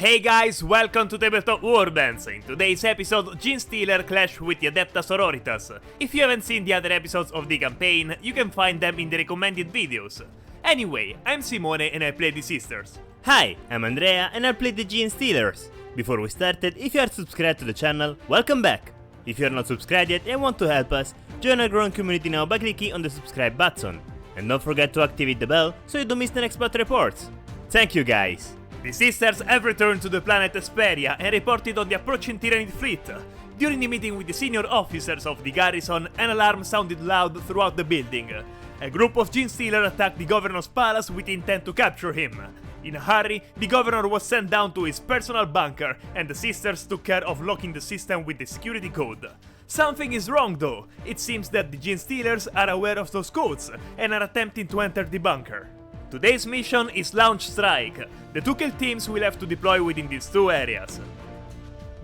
Hey guys, welcome to Tabletop Warbands. In today's episode, Genestealer clash with the Adepta Sororitas. If you haven't seen the other episodes of the campaign, you can find them in the recommended videos. Anyway, I'm Simone and I play the Sisters. Hi, I'm Andrea and I play the Genestealers. Before we started, if you are subscribed to the channel, welcome back. If you are not subscribed yet and want to help us, join our growing community now by clicking on the subscribe button. And don't forget to activate the bell so you don't miss the next plot reports. Thank you guys! The Sisters have returned to the planet Hesperia and reported on the approaching Tyranid fleet. During the meeting with the senior officers of the garrison, an alarm sounded loud throughout the building. A group of Genestealers attacked the governor's palace with intent to capture him. In a hurry, the governor was sent down to his personal bunker, and the Sisters took care of locking the system with the security code. Something is wrong though. It seems that the Genestealers are aware of those codes and are attempting to enter the bunker. Today's mission is Launch Strike. The two kill teams will have to deploy within these two areas.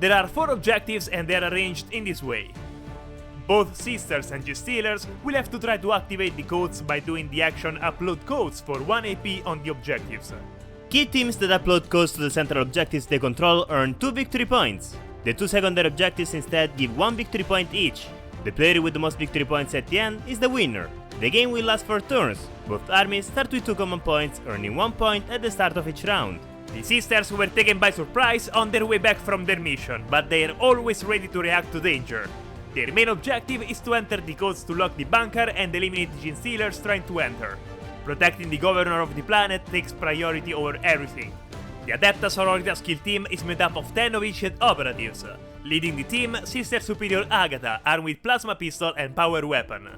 There are 4 objectives and they are arranged in this way. Both Sisters and Genestealers will have to try to activate the codes by doing the action Upload Codes for 1 AP on the objectives. Key teams that upload codes to the central objectives they control earn 2 victory points. The 2 secondary objectives instead give 1 victory point each. The player with the most victory points at the end is the winner. The game will last 4 turns. Both armies start with 2 common points, earning 1 point at the start of each round. The Sisters were taken by surprise on their way back from their mission, but they are always ready to react to danger. Their main objective is to enter the codes to lock the bunker and eliminate the Genestealers trying to enter. Protecting the governor of the planet takes priority over everything. The Adepta Sororitas kill team is made up of 10 novitiate operatives. Leading the team, Sister Superior Agatha, armed with plasma pistol and power weapon.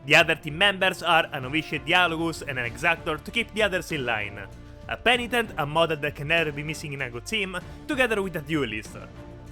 The other team members are a novitiate Dialogus and an Exactor to keep the others in line. A Penitent, a model that can never be missing in a good team, together with a Duelist.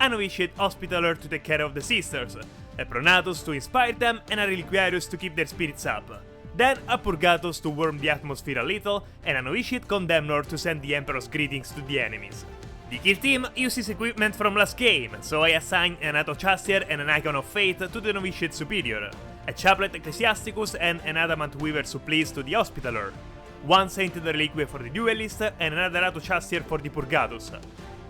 A novitiate Hospitaller to take care of the Sisters. A Pronatus to inspire them and a Reliquarius to keep their spirits up. Then a Purgatus to warm the atmosphere a little, and a Novitiate Condemnor to send the Emperor's greetings to the enemies. The kill team uses equipment from last game, so I assign an Atochastier and an Icon of Fate to the Novitiate Superior, a Chaplet Ecclesiasticus and an Adamant Weaver Supplice to the Hospitaller, 1 Sainted Reliquia for the Duelist and another Atochastier for the Purgatus.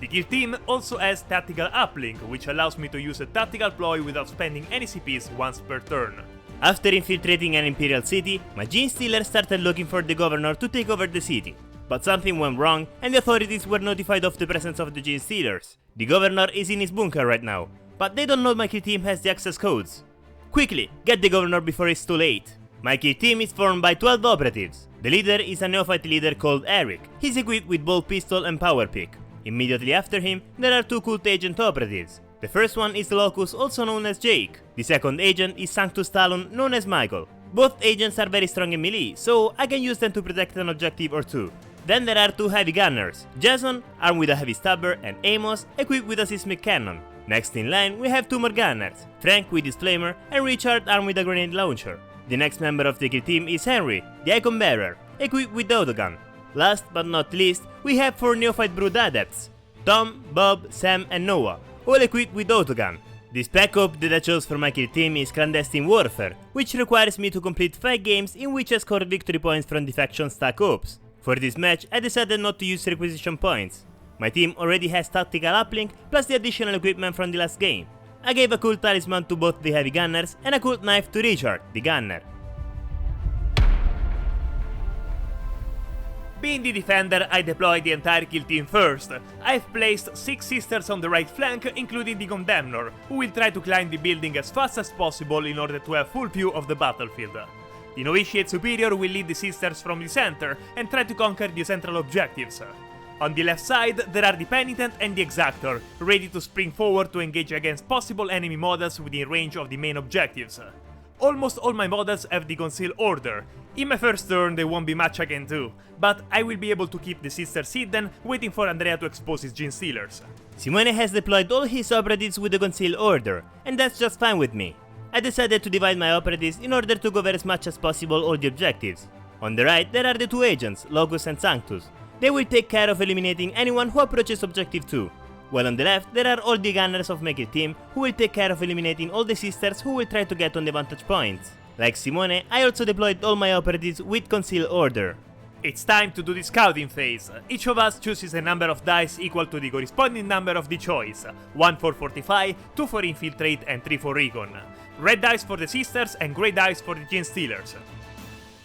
The kill team also has Tactical Uplink, which allows me to use a tactical ploy without spending any CPs once per turn. After infiltrating an Imperial city, my Genestealer started looking for the governor to take over the city. But something went wrong and the authorities were notified of the presence of the Genestealers. The governor is in his bunker right now, but they don't know my kill team has the access codes. Quickly, get the governor before it's too late. My kill team is formed by 12 operatives. The leader is a neophyte leader called Eric. He's equipped with bolt pistol and power pick. Immediately after him, there are 2 cult agent operatives. The first one is Locus, also known as Jake. The second agent is Sanctus Talon, known as Michael. Both agents are very strong in melee, so I can use them to protect an objective or 2. Then there are 2 heavy gunners, Jason, armed with a heavy stabber, and Amos, equipped with a seismic cannon. Next in line we have 2 more gunners, Frank with his flamer, and Richard armed with a grenade launcher. The next member of the kill team is Henry, the Icon Bearer, equipped with the autogun. Last but not least, we have 4 neophyte brood adepts, Tom, Bob, Sam, and Noah, all equipped with autogun. The spec op that I chose for my kill team is Clandestine Warfare, which requires me to complete 5 games in which I score victory points from the faction stack ops. For this match, I decided not to use requisition points. My team already has Tactical Uplink plus the additional equipment from the last game. I gave a cool talisman to both the heavy gunners and a cool knife to Richard, the gunner. Being the defender, I deployed the entire kill team first. I've placed 6 Sisters on the right flank, including the Condemnor, who will try to climb the building as fast as possible in order to have full view of the battlefield. The Novitiate Superior will lead the Sisters from the center and try to conquer the central objectives. On the left side, there are the Penitent and the Exactor, ready to spring forward to engage against possible enemy models within range of the main objectives. Almost all my models have the Conceal Order. In my first turn they won't be much I can do, but I will be able to keep the Sisters hidden, waiting for Andrea to expose his Genestealers. Simone has deployed all his operatives with the Conceal Order, and that's just fine with me. I decided to divide my operatives in order to cover as much as possible all the objectives. On the right there are the 2 agents, Locus and Sanctus. They will take care of eliminating anyone who approaches objective 2. While on the left there are all the gunners of my kill team who will take care of eliminating all the Sisters who will try to get on the vantage points. Like Simone, I also deployed all my operatives with Conceal Order. It's time to do the scouting phase. Each of us chooses a number of dice equal to the corresponding number of the choice. 1 for Fortify, 2 for Infiltrate and 3 for Recon. Red dice for the Sisters and grey dice for the Genestealers.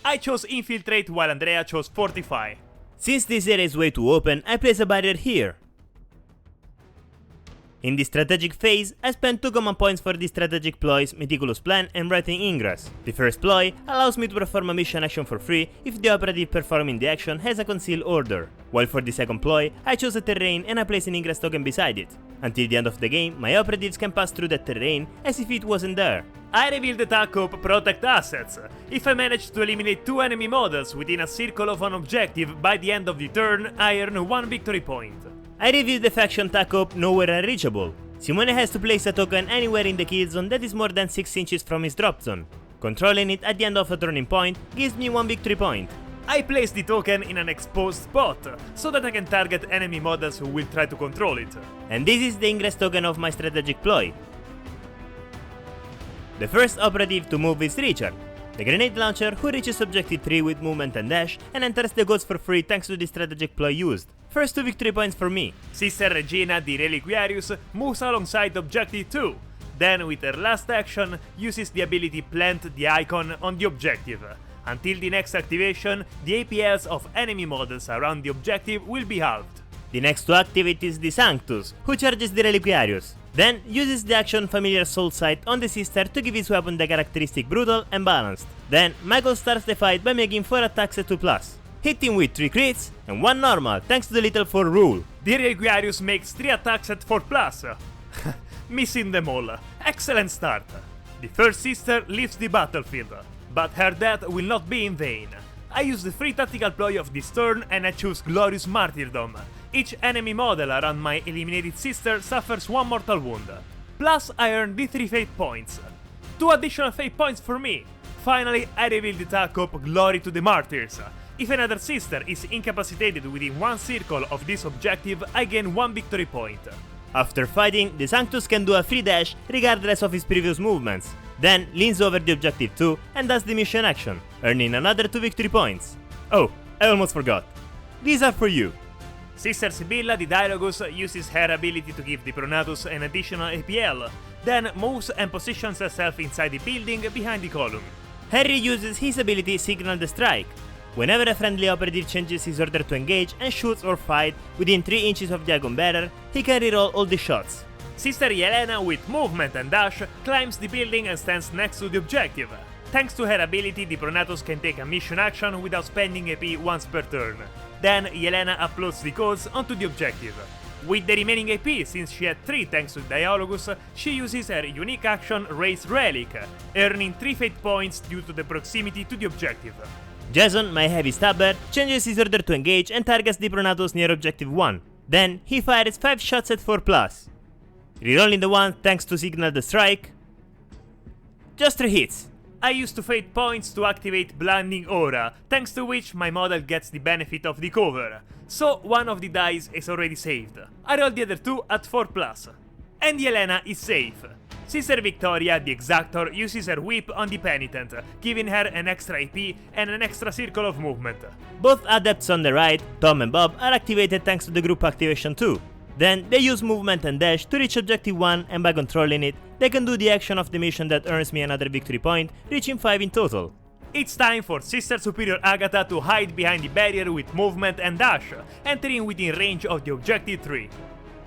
I chose Infiltrate while Andrea chose Fortify. Since this area is way too open, I place a barrier here. In the strategic phase, I spend 2 command points for the strategic ploys Meticulous Plan and Writhing Ingress. The first ploy allows me to perform a mission action for free if the operative performing the action has a concealed order, while for the second ploy, I chose a terrain and I place an Ingress token beside it. Until the end of the game, my operatives can pass through that terrain as if it wasn't there. I reveal the TACOP Protect Assets. If I manage to eliminate 2 enemy models within a circle of an objective by the end of the turn, I earn 1 victory point. I reveal the faction TACOP Nowhere Unreachable. Simone has to place a token anywhere in the kill zone that is more than 6 inches from his drop zone. Controlling it at the end of a turning point gives me 1 victory point. I place the token in an exposed spot, so that I can target enemy models who will try to control it. And this is the Ingress token of my strategic ploy. The first operative to move is Richard, the grenade launcher who reaches objective 3 with movement and dash and enters the ghost for free thanks to the strategic ploy used. First 2 victory points for me. Sister Regina the Reliquarius moves alongside objective 2, then with her last action uses the ability Plant the icon on the objective. Until the next activation, the APLs of enemy models around the objective will be halved. The next to activate is the Sanctus, who charges the Reliquarius, then uses the action Familiar Soul Sight on the Sister to give his weapon the characteristic Brutal and Balanced. Then Michael starts the fight by making 4 attacks at 2+, hitting with 3 crits and 1 normal thanks to the Little 4 rule. The Reliquarius makes 3 attacks at 4+, missing them all. Excellent start. The first Sister leaves the battlefield, but her death will not be in vain. I use the free tactical ploy of this turn and I choose Glorious Martyrdom. Each enemy model around my eliminated sister suffers 1 mortal wound. Plus I earn the 3 fate points. 2 additional fate points for me. Finally, I reveal the TACOP Glory to the Martyrs. If another sister is incapacitated within 1 circle of this objective, I gain 1 victory point. After fighting, the Sanctus can do a free dash regardless of his previous movements, then leans over the objective 2 and does the mission action, earning another 2 victory points. Oh, I almost forgot. These are for you. Sister Sibylla the Dialogus uses her ability to give the Pronatus an additional APL, then moves and positions herself inside the building behind the column. Harry uses his ability Signal the Strike. Whenever a friendly operative changes his order to engage and shoots or fight within 3 inches of the Agon Bearer, he can reroll all the shots. Sister Yelena with movement and dash climbs the building and stands next to the objective. Thanks to her ability, the Pronatus can take a mission action without spending AP once per turn. Then Yelena uploads the codes onto the objective. With the remaining AP, since she had 3 thanks to Dialogus, she uses her unique action Raise Relic, earning 3 fate points due to the proximity to the objective. Jason, my heavy stabber, changes his order to engage and targets the Pronatus near objective 1. Then he fires 5 shots at 4+. Rerolling the 1 thanks to Signal the Strike. Just 3 hits. I use 2 fate points to activate Blinding Aura, thanks to which my model gets the benefit of the cover, so 1 of the dice is already saved. I roll the other 2 at 4+. And Yelena is safe. Sister Victoria, the Exactor, uses her whip on the Penitent, giving her an extra AP and an extra circle of movement. Both adepts on the right, Tom and Bob, are activated thanks to the group activation too. Then they use movement and dash to reach objective 1, and by controlling it, they can do the action of the mission that earns me another victory point, reaching 5 in total. It's time for Sister Superior Agatha to hide behind the barrier with movement and dash, entering within range of the objective 3.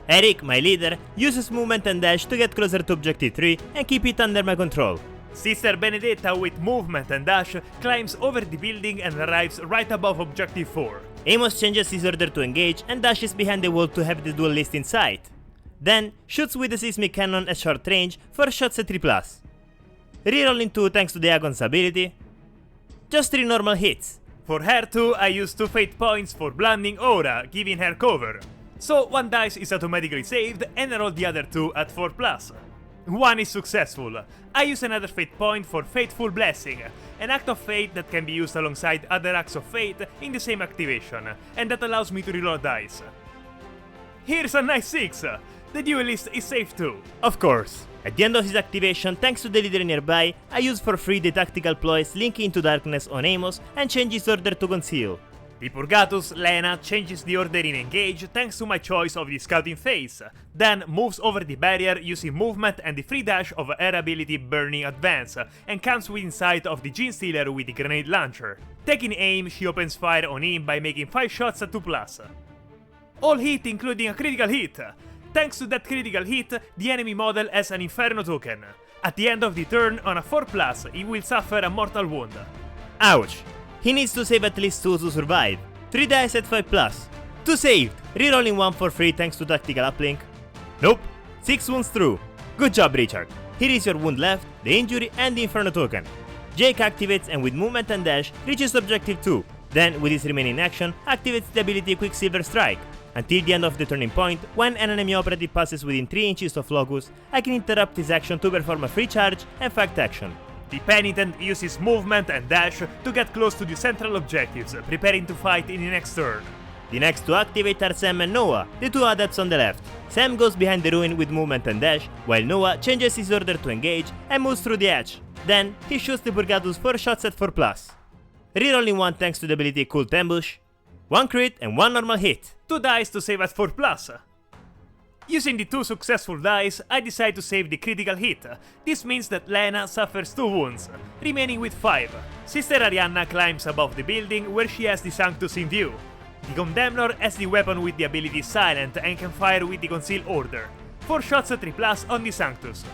Eric, my leader, uses movement and dash to get closer to objective 3 and keep it under my control. Sister Benedetta with movement and dash climbs over the building and arrives right above objective 4. Amos changes his order to engage and dashes behind the wall to have the duelist in sight. Then shoots with the seismic cannon at short range for shots at 3+. Rerolling 2 thanks to the Agon's ability. Just 3 normal hits. For her too, I use 2 fate points for Blinding Aura, giving her cover. So 1 dice is automatically saved and I roll the other 2 at 4+. 1 is successful. I use another fate point for Fateful Blessing, an act of fate that can be used alongside other acts of fate in the same activation, and that allows me to reload dice. Here's a nice 6! The duelist is safe too. Of course. At the end of his activation, thanks to the leader nearby, I use for free the tactical ploy Slinking into Darkness on Amos and change his order to Conceal. The Purgatus Lena changes the order in Engage thanks to my choice of the Scouting Phase, then moves over the barrier using movement and the free dash of her ability Burning Advance, and comes within sight of the Genestealer with the Grenade Launcher. Taking aim, she opens fire on him by making 5 shots at 2+. All hit including a critical hit. Thanks to that critical hit, the enemy model has an Inferno token. At the end of the turn, on a 4+, he will suffer a mortal wound. Ouch! He needs to save at least 2 to survive. 3 dice at 5+. 2 saved! Rerolling 1 for free thanks to tactical uplink. Nope. 6 wounds through. Good job, Richard. Here is your wound left, the injury and the Inferno token. Jake activates and with movement and dash reaches objective 2. Then, with his remaining action, activates the ability Quicksilver Strike. Until the end of the turning point, when an enemy operative passes within 3 inches of Locus, I can interrupt his action to perform a free charge and fact action. The Penitent uses movement and dash to get close to the central objectives, preparing to fight in the next turn. The next to activate are Sam and Noah, the 2 adepts on the left. Sam goes behind the ruin with movement and dash, while Noah changes his order to engage and moves through the edge. Then, he shoots the Purgatus 4 shots at 4+. Rerolling 1 thanks to the ability Cult Ambush. 1 crit and 1 normal hit. 2 dice to save at 4+. Using the 2 successful dice, I decide to save the critical hit. This means that Lena suffers 2 wounds, remaining with 5. Sister Arianna climbs above the building where she has the Sanctus in view. The Condemnor has the weapon with the ability Silent and can fire with the Conceal Order. 4 shots at 3+ on the Sanctus.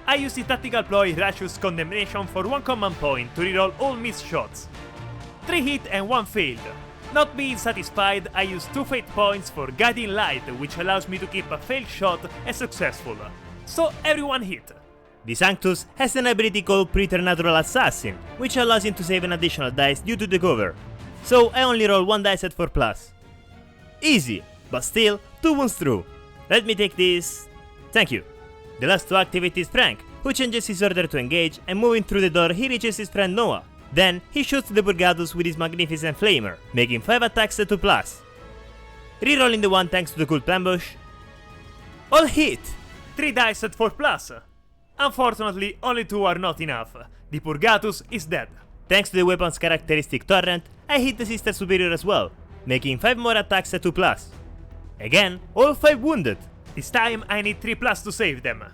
I use the tactical ploy Righteous Condemnation for 1 command point to reroll all missed shots. 3 hit and 1 failed. Not being satisfied, I use 2 fate points for Guiding Light, which allows me to keep a failed shot as successful. So everyone hit. The Sanctus has an ability called Preternatural Assassin, which allows him to save an additional dice due to the cover. So I only roll 1 dice at 4+. Easy, but still 2 wounds through. Let me take this. Thank you. The last to activate is Frank, who changes his order to engage, and moving through the door he reaches his friend Noah. Then, he shoots the Purgatus with his Magnificent Flamer, making 5 attacks at 2+. Rerolling the 1 thanks to the Cult Ambush. All hit! 3 dice at 4+. Unfortunately, only 2 are not enough. The Purgatus is dead. Thanks to the weapon's characteristic Torrent, I hit the Sister Superior as well, making 5 more attacks at 2+. Again, all 5 wounded. This time I need 3+ to save them.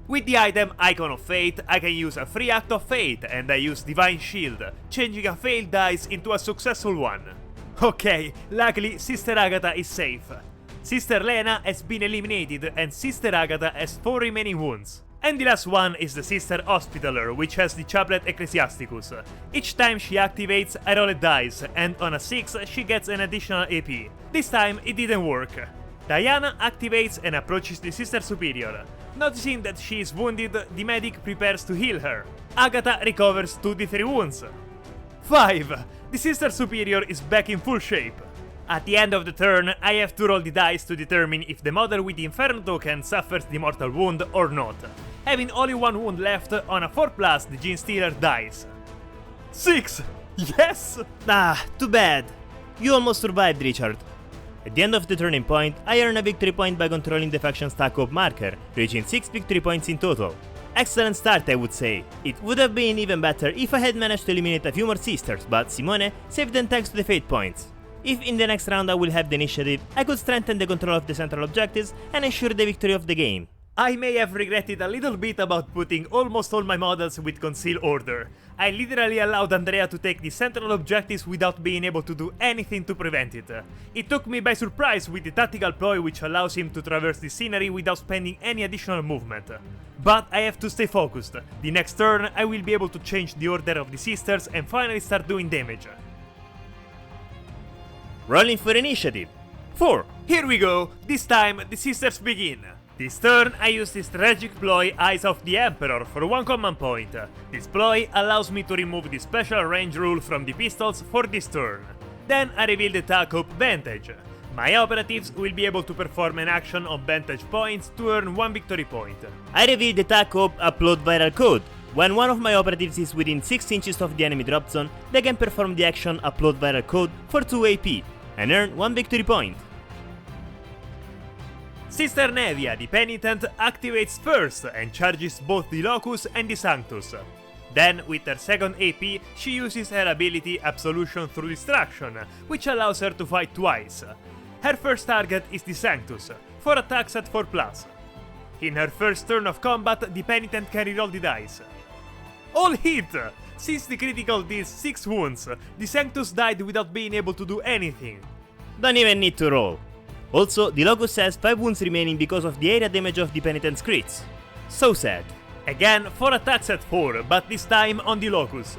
With the item Icon of Fate, I can use a free Act of Fate, and I use Divine Shield, changing a failed dice into a successful one. Okay, luckily Sister Agatha is safe. Sister Lena has been eliminated, and Sister Agatha has 4 remaining wounds. And the last one is the Sister Hospitaller, which has the Chaplet Ecclesiasticus. Each time she activates, I roll a dice, and on a 6 she gets an additional AP. This time it didn't work. Diana activates and approaches the Sister Superior. Noticing that she is wounded, the medic prepares to heal her. Agatha recovers 2d3 wounds. 5! The Sister Superior is back in full shape. At the end of the turn, I have to roll the dice to determine if the model with the Inferno token suffers the mortal wound or not. Having only 1 wound left, on a 4+, the Genestealer dies. 6! Yes! Ah, too bad. You almost survived, Richard. At the end of the turning point, I earn a victory point by controlling the faction's Tac Op marker, reaching 6 victory points in total. Excellent start, I would say. It would have been even better if I had managed to eliminate a few more sisters, but Simone saved them thanks to the fate points. If in the next round I will have the initiative, I could strengthen the control of the central objectives and ensure the victory of the game. I may have regretted a little bit about putting almost all my models with Conceal Order. I literally allowed Andrea to take the central objectives without being able to do anything to prevent it. It took me by surprise with the tactical ploy which allows him to traverse the scenery without spending any additional movement. But I have to stay focused. The next turn I will be able to change the order of the sisters and finally start doing damage. Rolling for initiative. 4. Here we go, this time the sisters begin. This turn I use the strategic ploy Eyes of the Emperor for 1 command point. This ploy allows me to remove the special range rule from the pistols for this turn. Then I reveal the Tac Op Vantage. My operatives will be able to perform an action on Vantage points to earn 1 victory point. I reveal the Tac Op Upload Viral Code. When one of my operatives is within 6 inches of the enemy drop zone, they can perform the action Upload Viral Code for 2 AP and earn 1 victory point. Sister Nevia, the Penitent, activates first and charges both the Locus and the Sanctus. Then, with her second AP, she uses her ability Absolution through Distraction, which allows her to fight twice. Her first target is the Sanctus, 4 attacks at 4+. In her first turn of combat, the Penitent can reroll the dice. All hit! Since the critical deals 6 wounds, the Sanctus died without being able to do anything. Don't even need to roll. Also, the Locus has 5 wounds remaining because of the area damage of the Penitent's crits. So sad. Again, 4 attacks at 4, but this time on the Locus.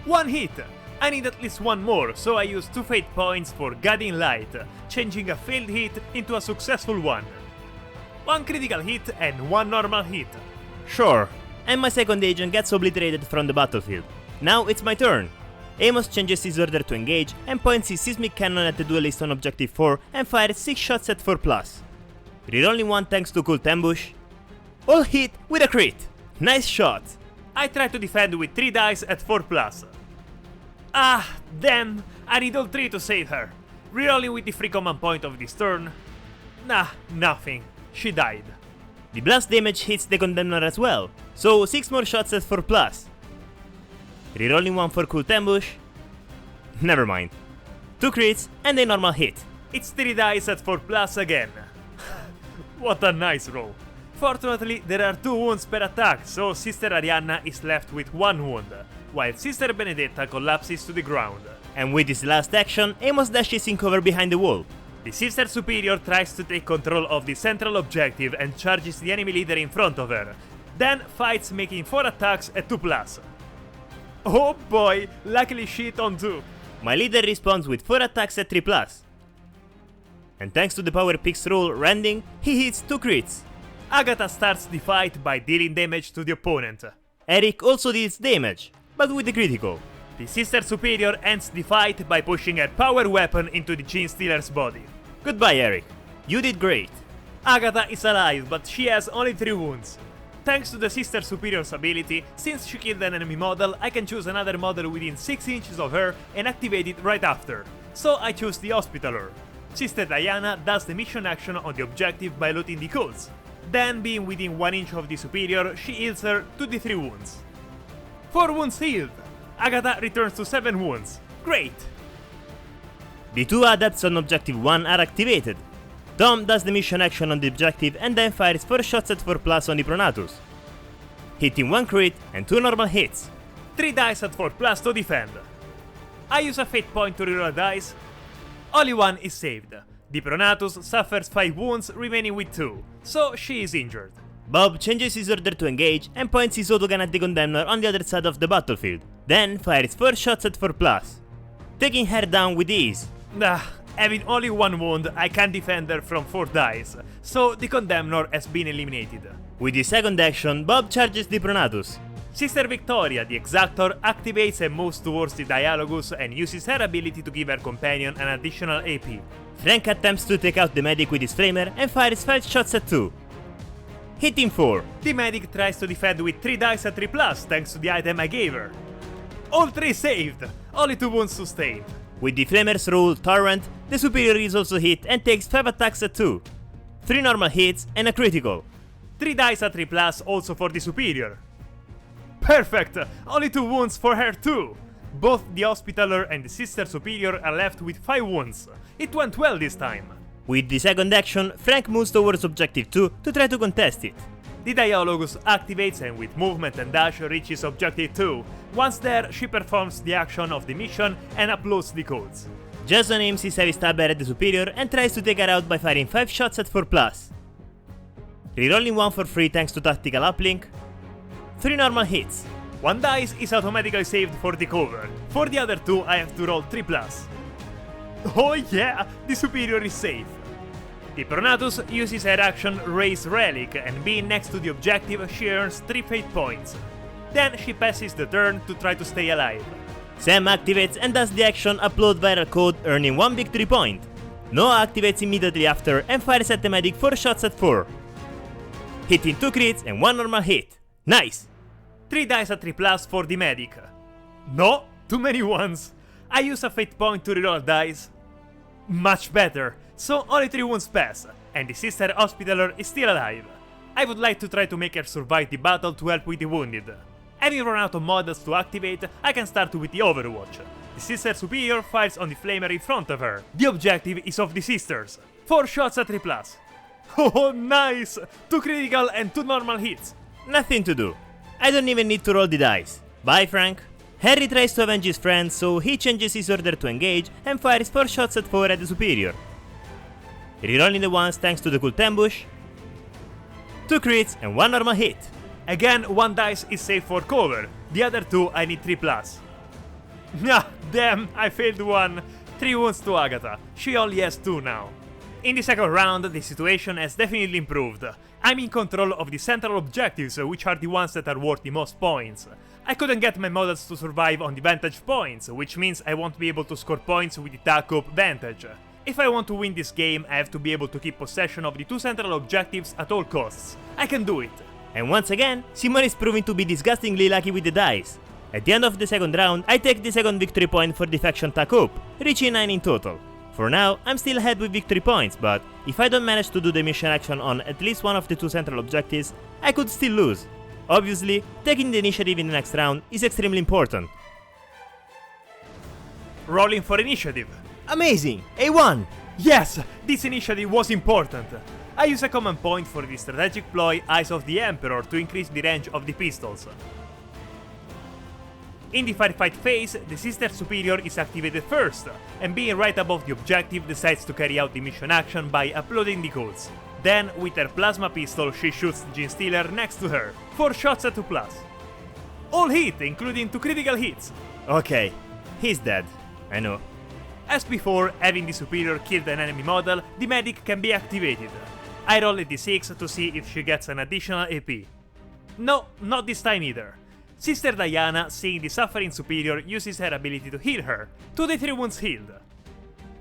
1 hit! I need at least 1 more, so I use 2 fate points for Guiding Light, changing a failed hit into a successful one. 1 critical hit and 1 normal hit. Sure. And my second agent gets obliterated from the battlefield. Now it's my turn. Amos changes his order to engage and points his Seismic Cannon at the duelist on objective 4 and fires 6 shots at 4+. Rerolling 1 thanks to Cult Ambush. All hit with a crit! Nice shot! I try to defend with 3 dice at 4+. Ah, damn! I need all 3 to save her. Rerolling with the free command point of this turn. Nah, nothing. She died. The blast damage hits the Condemner as well, so 6 more shots at 4+. Rerolling 1 for Cult Ambush. Never mind. 2 crits and a normal hit. It's 3 dice at 4+ again. What a nice roll. Fortunately, there are 2 wounds per attack, so Sister Arianna is left with 1 wound, while Sister Benedetta collapses to the ground. And with his last action, Amos dashes in cover behind the wall. The Sister Superior tries to take control of the central objective and charges the enemy leader in front of her, then fights making 4 attacks at 2+. Oh boy, luckily she hit on 2. My leader responds with 4 attacks at 3+. And thanks to the Power Picks rule rending, he hits 2 crits. Agatha starts the fight by dealing damage to the opponent. Eric also deals damage, but with the critical. The Sister Superior ends the fight by pushing her power weapon into the Genestealer's body. Goodbye, Eric. You did great. Agatha is alive, but she has only 3 wounds. Thanks to the Sister Superior's ability, since she killed an enemy model, I can choose another model within 6 inches of her and activate it right after. So I choose the Hospitaller. Sister Diana does the mission action on the objective by looting the codes. Then, being within 1 inch of the Superior, she heals her to the 3 wounds. 4 wounds healed! Agatha returns to 7 wounds. Great! The 2 adepts on objective 1 are activated. Dom does the mission action on the objective and then fires 4 shots at 4+ on the Pronatus, hitting 1 crit and 2 normal hits. 3 dice at 4+ to defend. I use a fate point to reroll a dice. Only 1 is saved. The Pronatus suffers 5 wounds, remaining with 2, so she is injured. Bob changes his order to engage and points his autogun at the Condemner on the other side of the battlefield, then fires 4 shots at 4+, taking her down with ease. Having only 1 wound, I can defend her from 4 dice, so the Condemnor has been eliminated. With his second action, Bob charges the Pronatus. Sister Victoria, the Exactor, activates and moves towards the Dialogus and uses her ability to give her companion an additional AP. Frank attempts to take out the medic with his flamer and fires 5 shots at 2, hitting 4. The medic tries to defend with 3 dice at 3+, thanks to the item I gave her. All 3 saved, only 2 wounds sustained. With the flamer's rule Torrent, the Superior is also hit and takes 5 attacks at 2, 3 normal hits and a critical. 3 dice at 3+, also for the Superior. Perfect! Only 2 wounds for her too! Both the Hospitaller and the Sister Superior are left with 5 wounds. It went well this time. With the second action, Frank moves towards objective 2 to try to contest it. The Dialogus activates and with movement and dash reaches objective 2. Once there, she performs the action of the mission and uploads the codes. Jason aims his heavy stabber at the Superior and tries to take her out by firing 5 shots at 4+. Rerolling 1 for free thanks to tactical uplink. 3 normal hits. 1 dice is automatically saved for the cover. For the other 2, I have to roll 3+. Oh yeah, the Superior is safe. The Pronatus uses her action Raise Relic, and being next to the objective, she earns 3 fate points. Then she passes the turn to try to stay alive. Sam activates and does the action Upload Viral Code, earning 1 victory point. Noah activates immediately after and fires at the medic 4 shots at 4, hitting 2 crits and 1 normal hit. Nice! 3 dice at 3+ for the medic. No, too many ones. I use a fate point to reroll dice. Much better, so only 3 wounds pass, and the Sister Hospitaller is still alive. I would like to try to make her survive the battle to help with the wounded. Having run out of models to activate, I can start with the Overwatch. The Sister Superior fires on the flamer in front of her. The objective is of the sisters. 4 shots at 3+. Oh, nice! 2 critical and 2 normal hits. Nothing to do. I don't even need to roll the dice. Bye, Frank. Harry tries to avenge his friend, so he changes his order to engage and fires 4 shots at 4 at the Superior. Rerolling the ones thanks to the Cult Ambush. 2 crits and 1 normal hit. Again, 1 dice is safe for cover. The other 2 I need 3+. Ah, damn, I failed 1. 3 wounds to Agatha. She only has 2 now. In the second round, the situation has definitely improved. I'm in control of the central objectives, which are the ones that are worth the most points. I couldn't get my models to survive on the vantage points, which means I won't be able to score points with the TAC-up vantage. If I want to win this game, I have to be able to keep possession of the 2 central objectives at all costs. I can do it. And once again, Simon is proving to be disgustingly lucky with the dice. At the end of the second round, I take the second victory point for the faction TAC-up, reaching 9 in total. For now, I'm still ahead with victory points, but if I don't manage to do the mission action on at least one of the 2 central objectives, I could still lose. Obviously, taking the initiative in the next round is extremely important. Rolling for initiative. Amazing! A1! Yes, this initiative was important. I use a command point for the strategic ploy Eyes of the Emperor to increase the range of the pistols. In the firefight phase, the Sister Superior is activated first, and being right above the objective decides to carry out the mission action by uploading the codes. Then, with her plasma pistol, she shoots the Genestealer next to her. 4 shots at 2+. All hit, including 2 critical hits. Okay, he's dead. I know. As before, having the Superior killed an enemy model, the medic can be activated. I roll a d6 to see if she gets an additional AP. No, not this time either. Sister Diana, seeing the suffering Superior, uses her ability to heal her. 2d3 wounds healed.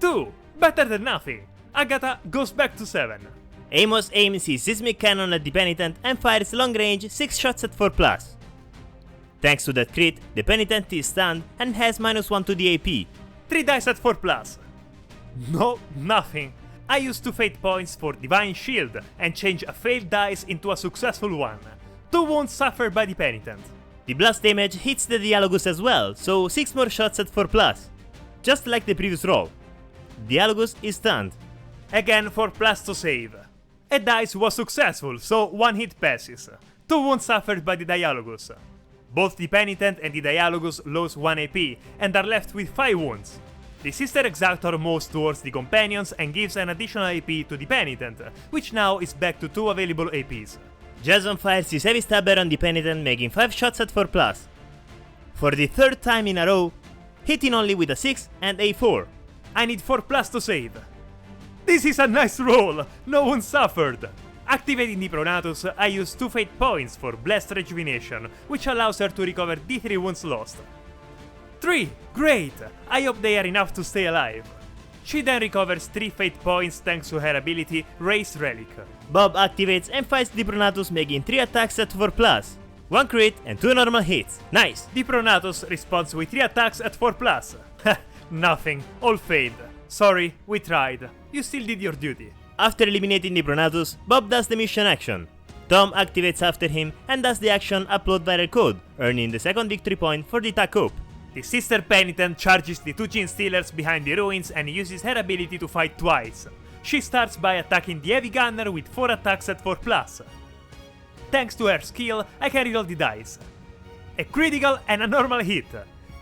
2! Better than nothing. Agatha goes back to 7. Amos aims his seismic cannon at the Penitent and fires long range 6 shots at 4+. Thanks to that crit, the Penitent is stunned and has -1 to the AP. 3 dice at 4+. No, nothing. I use 2 fate points for Divine Shield and change a failed dice into a successful one. 2 wounds suffered by the Penitent. The blast damage hits the Dialogus as well, so 6 more shots at 4+. Just like the previous roll. Dialogus is stunned. Again 4+ to save. A dice was successful, so 1 hit passes. 2 wounds suffered by the Dialogus. Both the Penitent and the Dialogus lose 1 AP and are left with 5 wounds. The Sister Exactor moves towards the companions and gives an additional AP to the Penitent, which now is back to 2 available APs. Jason fires his heavy stabber on the Penitent, making 5 shots at 4+. For the 3rd time in a row, hitting only with a 6 and a 4. I need 4+ to save. This is a nice roll! No one suffered! Activating the Pronatus, I use 2 fate points for Blessed Rejuvenation, which allows her to recover d3 wounds lost. 3! Great! I hope they are enough to stay alive. She then recovers 3 fate points thanks to her ability Race Relic. Bob activates and fights the Pronatus, making 3 attacks at 4+. 1 crit and 2 normal hits. Nice! The Pronatus responds with 3 attacks at 4+. Nothing. All failed. Sorry, we tried. You still did your duty. After eliminating the Pronatus, Bob does the mission action. Tom activates after him and does the action Upload Viral Code, earning the second victory point for the TAC-up. The Sister Penitent charges the 2 Genestealers behind the ruins and uses her ability to fight twice. She starts by attacking the Heavy Gunner with 4 attacks at 4+. Thanks to her skill, I can reroll the dice. A critical and a normal hit.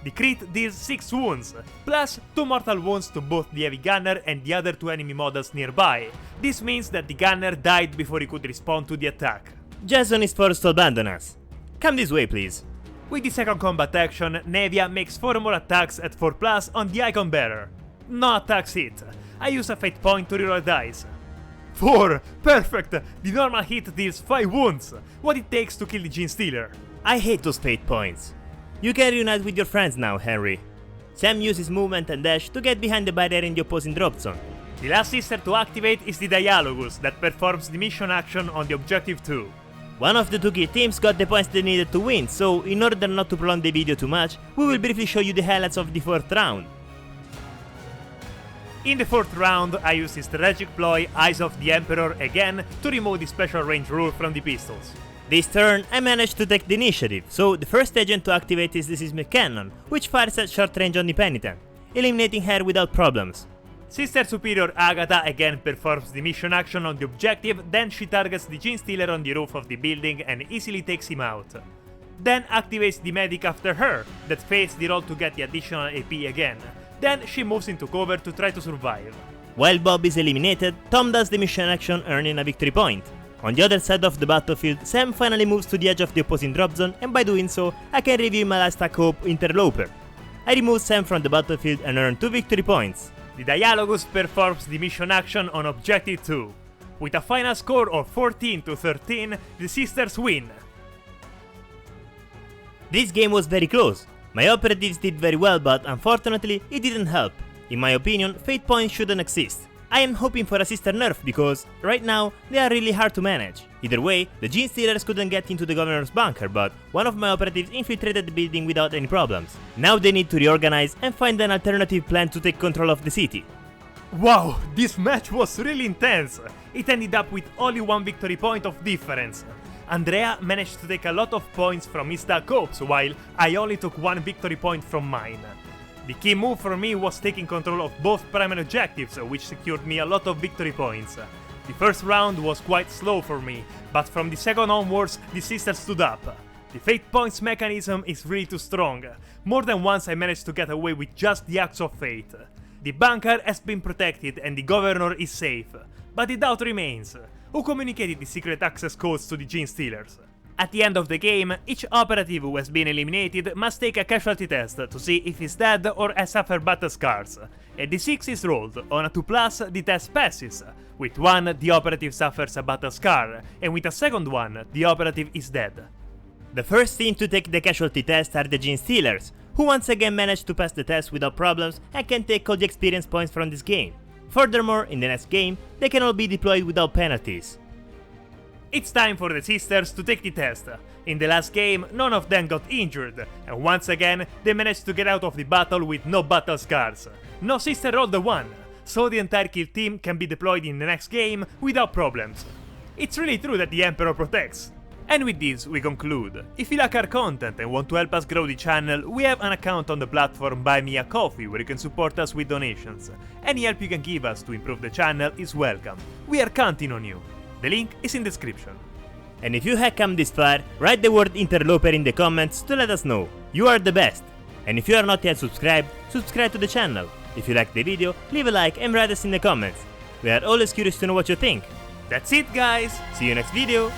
The crit deals 6 wounds, plus 2 mortal wounds to both the Heavy Gunner and the other 2 enemy models nearby. This means that the Gunner died before he could respond to the attack. Jason is forced to abandon us. Come this way, please. With the second combat action, Nevia makes 4 more attacks at 4+ on the Icon Bearer. No attacks hit. I use a fate point to reroll dice. 4! Perfect! The normal hit deals 5 wounds, what it takes to kill the Genestealer. I hate those fate points. You can reunite with your friends now, Henry. Sam uses movement and dash to get behind the barrier in the opposing drop zone. The last sister to activate is the Dialogus that performs the mission action on the objective 2. One of the 2 key teams got the points they needed to win, so in order not to prolong the video too much, we will briefly show you the highlights of the 4th round. In the 4th round, I use the strategic ploy Eyes of the Emperor again to remove the special range rule from the pistols. This turn I managed to take the initiative, so the first agent to activate is the Seismic Cannon, which fires at short range on the Penitent, eliminating her without problems. Sister Superior Agatha again performs the mission action on the objective, then she targets the Genestealer on the roof of the building and easily takes him out. Then activates the medic after her, that fails the roll to get the additional AP again. Then she moves into cover to try to survive. While Bob is eliminated, Tom does the mission action, earning a victory point. On the other side of the battlefield, Sam finally moves to the edge of the opposing drop zone, and by doing so, I can reveal my last Hope Interloper. I remove Sam from the battlefield and earn 2 victory points. The Dialogus performs the mission action on Objective 2. With a final score of 14-13, the sisters win. This game was very close. My operatives did very well, but unfortunately, it didn't help. In my opinion, fate points shouldn't exist. I am hoping for a sister nerf because, right now, they are really hard to manage. Either way, the Genestealers couldn't get into the governor's bunker, but one of my operatives infiltrated the building without any problems. Now they need to reorganize and find an alternative plan to take control of the city. Wow, this match was really intense! It ended up with only 1 victory point of difference. Andrea managed to take a lot of points from his Dark Hopes, while I only took 1 victory point from mine. The key move for me was taking control of both primary objectives, which secured me a lot of victory points. The first round was quite slow for me, but from the second onwards, the sisters stood up. The fate points mechanism is really too strong. More than once I managed to get away with just the Axe of Fate. The bunker has been protected and the governor is safe, but the doubt remains. Who communicated the secret access codes to the Genestealers? At the end of the game, each operative who has been eliminated must take a casualty test to see if he's dead or has suffered battle scars. A d6 is rolled. On a 2+, the test passes. With 1, the operative suffers a battle scar, and with a second one, the operative is dead. The first team to take the casualty test are the Genestealers, who once again managed to pass the test without problems and can take all the experience points from this game. Furthermore, in the next game, they can all be deployed without penalties. It's time for the sisters to take the test. In the last game, none of them got injured, and once again, they managed to get out of the battle with no battle scars. No sister rolled a 1, so the entire kill team can be deployed in the next game without problems. It's really true that the Emperor protects. And with this, we conclude. If you like our content and want to help us grow the channel, we have an account on the platform Buy Me a Coffee where you can support us with donations. Any help you can give us to improve the channel is welcome. We are counting on you. The link is in the description. And if you have come this far, write the word interloper in the comments to let us know. You are the best. And if you are not yet subscribed, subscribe to the channel. If you liked the video, leave a like and write us in the comments. We are always curious to know what you think. That's it, guys! See you next video!